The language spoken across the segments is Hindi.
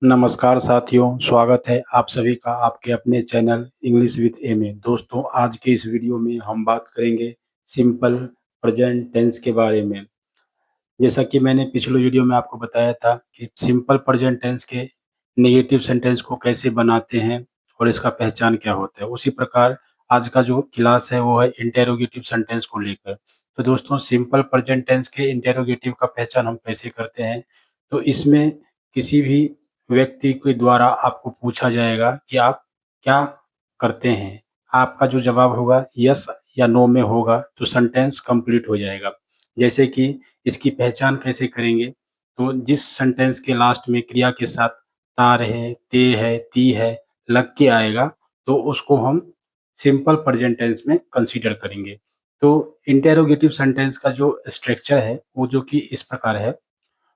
नमस्कार साथियों, स्वागत है आप सभी का आपके अपने चैनल इंग्लिश विद ए में। दोस्तों, आज के इस वीडियो में हम बात करेंगे सिंपल प्रेजेंट टेंस के बारे में। जैसा कि मैंने पिछले वीडियो में आपको बताया था कि सिंपल प्रेजेंट टेंस के नेगेटिव सेंटेंस को कैसे बनाते हैं और इसका पहचान क्या होता है। उसी प्रकार आज का जो क्लास है वो है इंटेरोगेटिव सेंटेंस को लेकर। तो दोस्तों, सिंपल प्रेजेंट टेंस के इंटेरोगेटिव का पहचान हम कैसे करते हैं? तो इसमें किसी भी व्यक्ति के द्वारा आपको पूछा जाएगा कि आप क्या करते हैं? आपका जो जवाब होगा यस या नो में होगा तो सेंटेंस कंप्लीट हो जाएगा। जैसे कि इसकी पहचान कैसे करेंगे? तो जिस सेंटेंस के लास्ट में क्रिया के साथ तार है, ते है, ती है लग के आएगा तो उसको हम सिंपल प्रेजेंट टेंस में कंसीडर करेंगे। तो इंटेरोगेटिव सेंटेंस का जो स्ट्रक्चर है वो जो कि इस प्रकार है,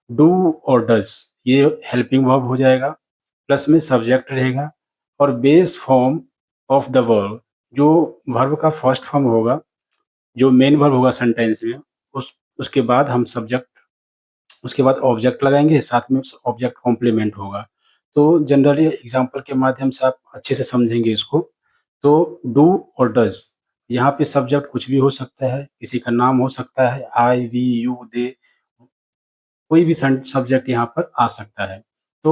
डू और डज ये हेल्पिंग वर्ब हो जाएगा, प्लस में सब्जेक्ट रहेगा और base form of the verb जो वर्ब का फर्स्ट फॉर्म होगा, जो मेन वर्ब होगा सेंटेंस में, उसके बाद हम सब्जेक्ट, उसके बाद ऑब्जेक्ट लगाएंगे, साथ में ऑब्जेक्ट कॉम्प्लीमेंट होगा। तो जनरली एग्जांपल के माध्यम से आप अच्छे से समझेंगे इसको। तो डू और डज, यहाँ पे सब्जेक्ट कुछ भी हो सकता है, किसी का नाम हो सकता है, आई, वी, यू, दे, कोई भी सब्जेक्ट यहाँ पर आ सकता है। तो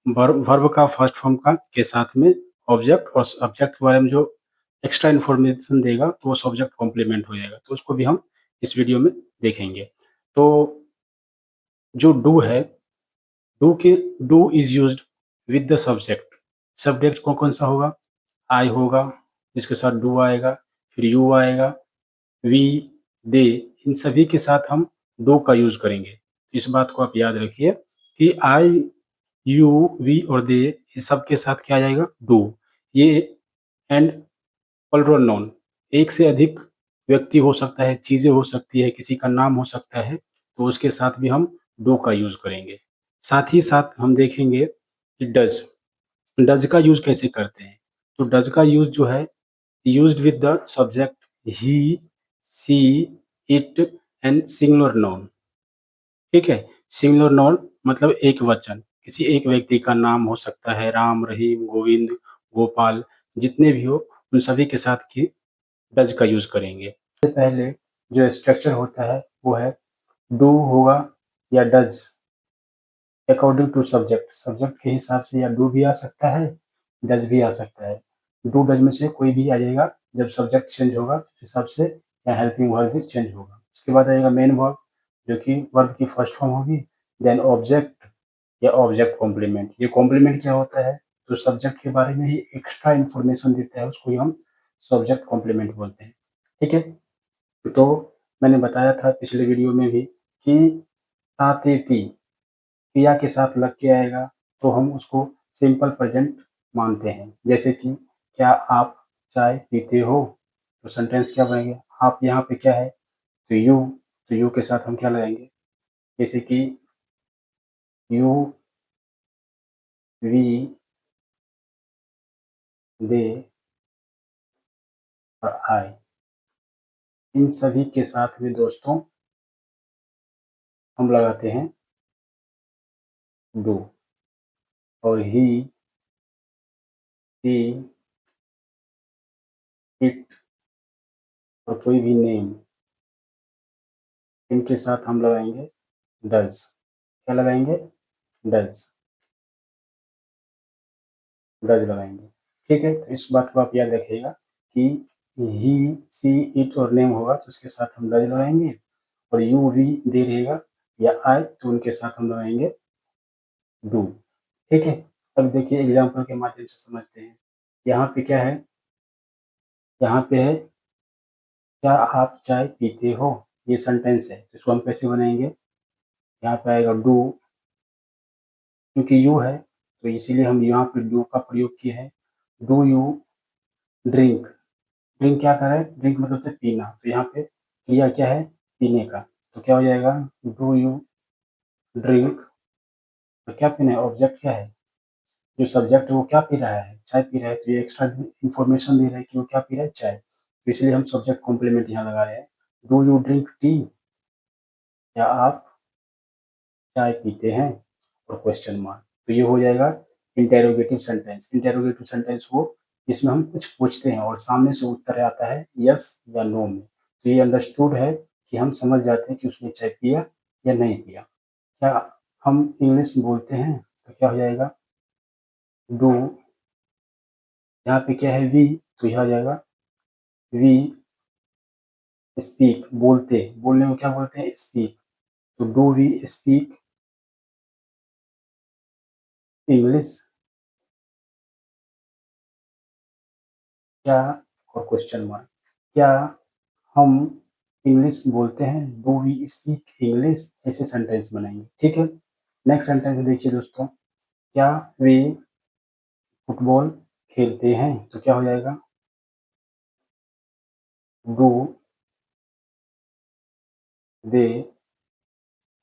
वर्ब का फर्स्ट फॉर्म का के साथ में ऑब्जेक्ट और सब्जेक्ट के बारे में जो एक्स्ट्रा इन्फॉर्मेशन देगा तो वो सब्जेक्ट कॉम्प्लीमेंट हो जाएगा। तो उसको भी हम इस वीडियो में देखेंगे। तो जो डू है, डू के do is used with the subject. Subject कौन कौन सा होगा? आई होगा, जिसके साथ डू आएगा, फिर यू आएगा, वी, दे, इन सभी के साथ हम डू का यूज करेंगे। इस बात को आप याद रखिए कि आई, यू, वी और दे, ये सब के साथ क्या आ जाएगा? डू। ये एंड प्लूरल नाउन, एक से अधिक व्यक्ति हो सकता है, चीजें हो सकती है, किसी का नाम हो सकता है, तो उसके साथ भी हम डू का यूज करेंगे। साथ ही साथ हम देखेंगे कि डज, डज का यूज कैसे करते हैं? तो डज का यूज जो है, used with the subject he, she, it and singular noun. ठीक है, सिंगुलर नाउन मतलब एक वचन, किसी एक व्यक्ति का नाम हो सकता है, राम, रहीम, गोविंद, गोपाल, जितने भी हो उन सभी के साथ की डज का यूज करेंगे। सबसे पहले जो स्ट्रक्चर होता है वो है डू होगा या does according to subject. Subject के हिसाब से या डू भी आ सकता है, डज भी आ सकता है। डू डज में से कोई भी आ जाएगा। जब सब्जेक्ट चेंज होगा उस हिसाब से या हेल्पिंग वर्ब भी चेंज होगा। उसके बाद आएगा मेन वर्ब जो कि वर्ब की फर्स्ट फॉर्म होगी, देन ऑब्जेक्ट या ऑब्जेक्ट कॉम्प्लीमेंट। ये कॉम्प्लीमेंट क्या होता है? तो सब्जेक्ट के बारे में ही एक्स्ट्रा इन्फॉर्मेशन देता है, उसको ही हम सब्जेक्ट कॉम्प्लीमेंट बोलते हैं। ठीक है, तो मैंने बताया था पिछले वीडियो में भी कि तातेती क्रिया के साथ लग के आएगा तो हम उसको सिंपल प्रेजेंट मानते हैं। जैसे कि क्या आप चाय पीते हो? तो सेंटेंस क्या बनेगा? आप यहाँ पे क्या है? तो यू, तो यू के साथ हम क्या लगाएंगे? जैसे कि यू, वी, दे और आई, इन सभी के साथ में दोस्तों हम लगाते हैं डू। और ही, सी, इट और कोई भी नेम, इनके साथ हम लगाएंगे डज। क्या लगाएंगे? डज, डज लगाएंगे। ठीक है, तो इस बात को आप याद रखिएगा कि ही, सी, इट और नेम होगा तो उसके साथ हम डज लगाएंगे, और यू, वी, दे रहेगा या आई तो उनके साथ हम लगाएंगे डू। ठीक है, अब देखिए एग्जाम्पल के माध्यम से समझते हैं। यहाँ पे क्या है? यहाँ पे है क्या आप चाय पीते हो? ये सेंटेंस है, इसको हम कैसे बनाएंगे? यहाँ पे आएगा डू, क्योंकि यू है तो इसीलिए हम यहाँ पे डू का प्रयोग किए हैं। Do you drink? ड्रिंक क्या कर रहा है? ड्रिंक मतलब से पीना, तो यहाँ पे क्रिया क्या है? पीने का। तो क्या हो जाएगा? Do you drink? तो क्या पीना है? ऑब्जेक्ट क्या है? जो सब्जेक्ट है वो क्या पी रहा है? चाय पी रहा है, तो ये एक्स्ट्रा इन्फॉर्मेशन दे रहा है कि वो क्या पी रहा है? चाय। तो इसलिए हम सब्जेक्ट कॉम्प्लीमेंट यहाँ लगा रहे हैं। Do you drink tea? क्या आप चाय पीते हैं? और क्वेश्चन मार्क। तो ये हो जाएगा इंटेरोगेटिव सेंटेंस। इंटेरोगेटिव सेंटेंस वो जिसमें हम कुछ पूछते हैं और सामने से उत्तर आता है यस या नो में। तो ये अंडरस्टूड है कि हम समझ जाते हैं कि उसने चाय पिया या नहीं पिया। क्या हम इंग्लिश बोलते हैं तो क्या हो जाएगा डू, यहाँ पे क्या है वी, तो यह हो जाएगा वी स्पीक, बोलते, बोलने को क्या बोलते हैं स्पीक, तो डू वी स्पीक इंग्लिश, क्या, और क्वेश्चन मार्क, क्या हम इंग्लिश बोलते हैं, डू वी स्पीक इंग्लिश, ऐसे सेंटेंस बनाएंगे। ठीक है, नेक्स्ट सेंटेंस देखिए दोस्तों, क्या वे फुटबॉल खेलते हैं, तो क्या हो जाएगा डू दे,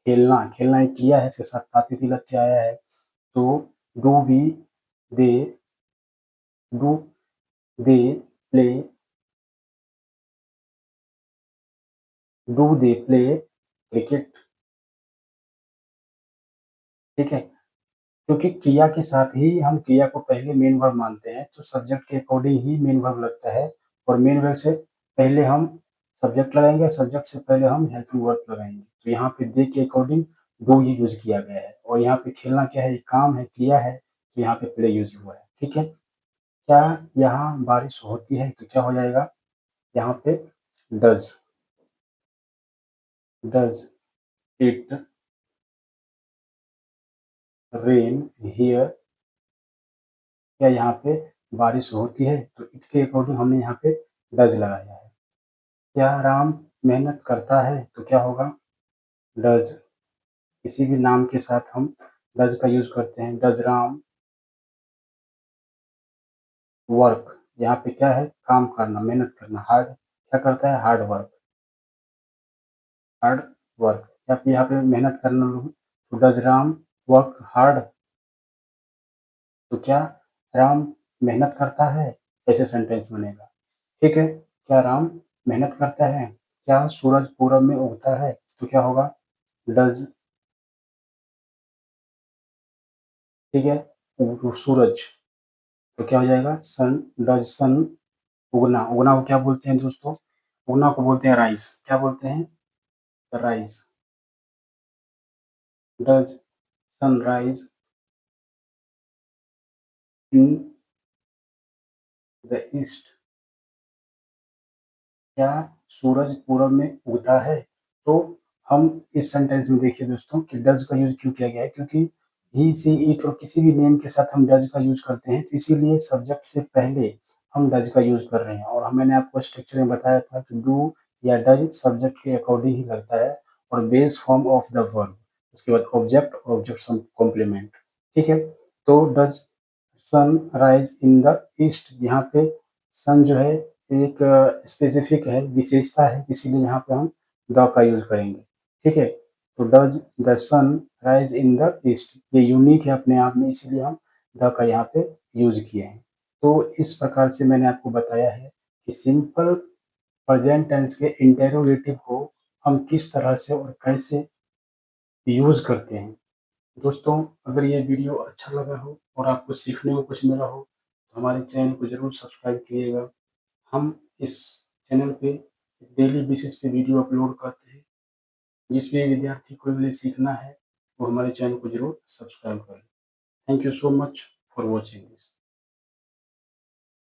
खेलना, खेलना एक क्रिया है, इसके साथ पाती लग के आया है, तो do we they, do they play, do they play cricket. ठीक है, क्योंकि क्रिया के साथ ही हम क्रिया को पहले मेन वर्ब मानते हैं, तो सब्जेक्ट के अकॉर्डिंग ही मेन वर्ब लगता है, और मेन वर्ब से पहले हम सब्जेक्ट लगाएंगे, सब्जेक्ट से पहले हम हेल्पिंग वर्ब लगाएंगे। तो यहाँ पे दे के अकॉर्डिंग डू ही यूज किया गया है, और यहाँ पे खेलना क्या है, एक काम है, क्रिया है, तो यहाँ पे प्ले यूज हुआ है। ठीक है, क्या यहाँ बारिश होती है, तो क्या हो जाएगा यहाँ पे does, does it rain here, क्या यहाँ पे बारिश होती है, तो इट के अकॉर्डिंग हमने यहाँ पे डज लगाया है। क्या राम मेहनत करता है, तो क्या होगा डज, किसी भी नाम के साथ हम डज का यूज करते हैं, डज राम वर्क, यहाँ पे क्या है काम करना, मेहनत करना, हार्ड, क्या करता है हार्ड वर्क, हार्ड वर्क, यहाँ पे मेहनत करना, तो डज राम वर्क हार्ड, तो क्या राम मेहनत करता है, ऐसे सेंटेंस बनेगा। ठीक है, क्या राम मेहनत करता है, क्या सूरज पूरब में उगता है, तो क्या होगा डज, ठीक है, सूरज, तो क्या हो जाएगा सन, डज सन, उगना, उगना को क्या बोलते हैं दोस्तों, उगना को बोलते हैं राइस, क्या बोलते हैं rice, does sunrise in the east, क्या सूरज पूरब में उगता है। तो हम इस सेंटेंस में देखिए दोस्तों कि डज का यूज क्यों किया गया है, क्योंकि ही सी इट और किसी भी नेम के साथ हम डज का यूज करते हैं, तो इसीलिए सब्जेक्ट से पहले हम डज का यूज कर रहे हैं। और मैंने आपको स्ट्रक्चर में बताया था कि डू या डज सब्जेक्ट के अकॉर्डिंग ही लगता है, और base form of the verb, उसके बाद ऑब्जेक्ट और ऑब्जेक्ट कॉम्प्लीमेंट। ठीक है, तो does sun rise in the east, यहाँ पे सन जो है एक स्पेसिफिक है, विशेषता है, इसीलिए यहाँ पे हम द का यूज करेंगे। ठीक है, तो does the sun rise in the east, ये यूनिक है अपने आप में, इसीलिए हम द का यहाँ पे यूज किए हैं। तो इस प्रकार से मैंने आपको बताया है कि सिंपल प्रेजेंट टेंस के इंटेरोगेटिव को हम किस तरह से और कैसे यूज करते हैं। दोस्तों, अगर ये वीडियो अच्छा लगा हो और आपको सीखने को कुछ मिला हो, तो हमारे चैनल को ज़रूर सब्सक्राइब कीजिएगा। हम इस चैनल पे डेली बेसिस पे वीडियो अपलोड करते हैं। जिस भी विद्यार्थी को इंग्लिश सीखना है, वो हमारे चैनल को ज़रूर सब्सक्राइब करें। Thank you so much for watching.